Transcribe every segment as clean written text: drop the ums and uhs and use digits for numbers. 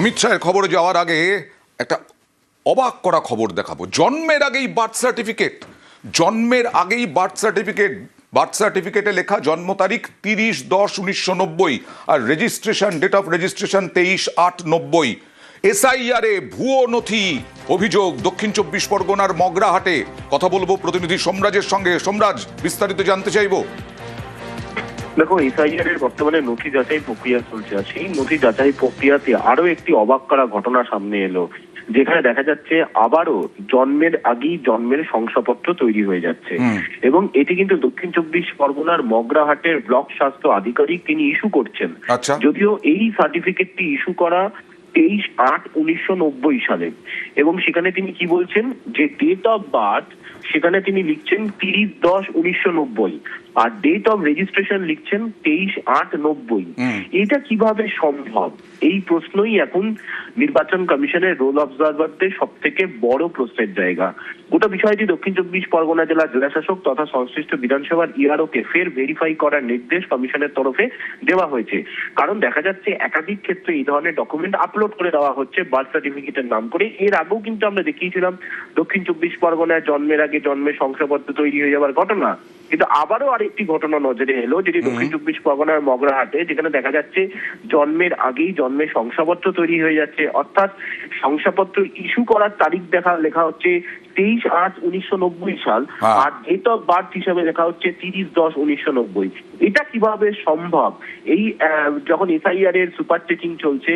অমিত শাহের খবরে যাওয়ার আগে একটা অবাক করা খবর দেখাবো। জন্মের আগেই বার্থ সার্টিফিকেটে লেখা জন্ম তারিখ 30/10/1990 আর ডেট অফ রেজিস্ট্রেশন 23/8/90। এসআইআরে ভুয়ো নথি অভিযোগ দক্ষিণ 24 পরগনার মগরাহাটে। কথা বলবো প্রতিনিধি সোমরাজের সঙ্গে। সোমরাজ, বিস্তারিত জানতে চাইবো। দেখো, এসআইআর এর বর্তমানে নথি যাচাই প্রক্রিয়া চলছে, আর সেই নথি যাচাই প্রক্রিয়াতে আরো একটি অবাক করা ঘটনা সামনে এলো, যেখানে দেখা যাচ্ছে আবারও জন্মের আগেই জন্মের শংসাপত্র তৈরি হয়ে যাচ্ছে। এবং এটি কিন্তু দক্ষিণ 24 পরগনার মগরাহাটের ব্লক স্বাস্থ্য আধিকারিক তিনি ইস্যু করছেন। যদিও এই সার্টিফিকেটটি ইস্যু করা 23/8/1990 সালে, এবং সেখানে তিনি কি বলছেন যে ডেট অফ বার্থ সেখানে তিনি লিখছেন 30/10/1990 আর ডেট অফ রেজিস্ট্রেশন লিখছেন 23/8/90। এটা কিভাবে সম্ভব? এই প্রশ্নই এখন নির্বাচন কমিশনের রোল অবজারভারদের সব থেকে বড় প্রশ্নের জায়গা। গোটা বিষয়টি দক্ষিণ 24 পরগনা জেলার জেলাশাসক তথা সংশ্লিষ্ট বিধানসভার ইআরওকে ফের ভেরিফাই করার নির্দেশ কমিশনের তরফে দেওয়া হয়েছে। কারণ দেখা যাচ্ছে একাধিক ক্ষেত্রে এই ধরনের ডকুমেন্ট আপলোড করে দেওয়া হচ্ছে বার্থ সার্টিফিকেটের নাম করে। এর আগেও কিন্তু আমরা দেখিয়েছিলাম দক্ষিণ 24 পরগনায় জন্মের আগে জন্মের শংসাপত্র তৈরি হয়ে যাওয়ার ঘটনা। কিন্তু আবারও আরেকটি ঘটনা নজরে এলো, যেটি দক্ষিণ 24 পরগনার মগরাহাটে, যেখানে দেখা যাচ্ছে জন্মের আগেই জন্মের শংসাপত্র তৈরি হয়ে যাচ্ছে। অর্থাৎ শংসাপত্র ইস্যু করার তারিখ লেখা হচ্ছে 23/8/1990 সাল, আর ডেট অফ বার্থ হিসাবে লেখা হচ্ছে 30/10/1990। এটা কিভাবে সম্ভব? এই যখন এসআইআর এর সুপার চেকিং চলছে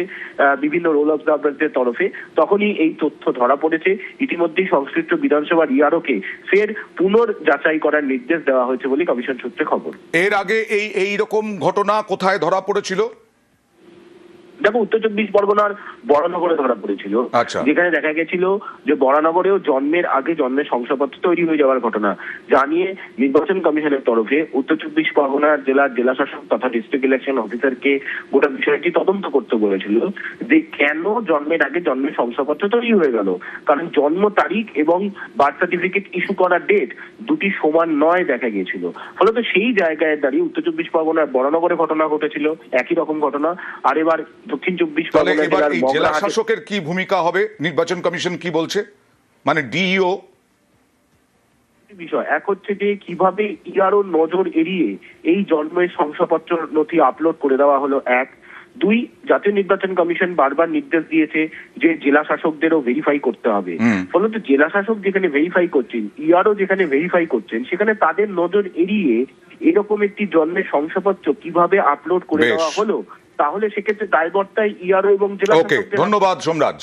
বিভিন্ন রোল অবজারভারদের তরফে, তখনই এই তথ্য ধরা পড়েছে। ইতিমধ্যেই সংশ্লিষ্ট বিধানসভার ইআরওকে ফের পুনর্যাচাই করার নির্দেশ দেওয়া হয়েছে বলে কমিশন সূত্রে খবর। এর আগে এই রকম ঘটনা কোথায় ধরা পড়েছিল? দেখো, উত্তর 24 পরগনার বরানগরে ধরা পড়েছিল, যেখানে দেখা গেছিল যে বরানগরেও জন্মের আগে জন্মের শংসাপত্র তৈরি হয়ে যাওয়ার ঘটনা জানিয়ে নির্বাচন কমিশনের তরফে উত্তর 24 পরগনার জেলার জেলাশাসক তথা ডিস্ট্রিক্ট ইলেকশন অফিসারকে গোটা বিষয়টি তদন্ত করতে বলেছিল যে কেন জন্মের আগে জন্মের শংসাপত্র তৈরি হয়ে গেল। কারণ জন্ম তারিখ এবং বার্থ সার্টিফিকেট ইস্যু করার ডেট দুটি সমান নয় দেখা গিয়েছিল। ফলত সেই জায়গায় দাঁড়িয়ে উত্তর 24 পরগনার বরানগরে ঘটনা ঘটেছিল একই রকম ঘটনা, আর এবার দক্ষিণ 24 পরগনা জেলা শাসকের কি ভূমিকা হবে? নির্বাচন কমিশন কি বলছে, মানে ডিইও বিষয় এক হচ্ছে যে কিভাবে ইআরও নজর এড়িয়ে এই জন্মের শংসাপত্র নথি আপলোড করে দেওয়া হলো। এক, দুই, জাতীয় নির্বাচন কমিশন বারবার নির্দেশ দিয়েছে যে জেলা শাসকদেরও ভেরিফাই করতে হবে। ফলত জেলা শাসক যেখানে ভেরিফাই করছেন, ইআরও যেখানে ভেরিফাই করছেন, সেখানে তাদের নজর এড়িয়ে এরকম একটি জন্মের শংসাপত্র কিভাবে আপলোড করে দেওয়া হলো, তাহলে সেক্ষেত্রে দায়বর্তায় ইআরও এবং জেলা শাসক। ধন্যবাদ সোমরাজ।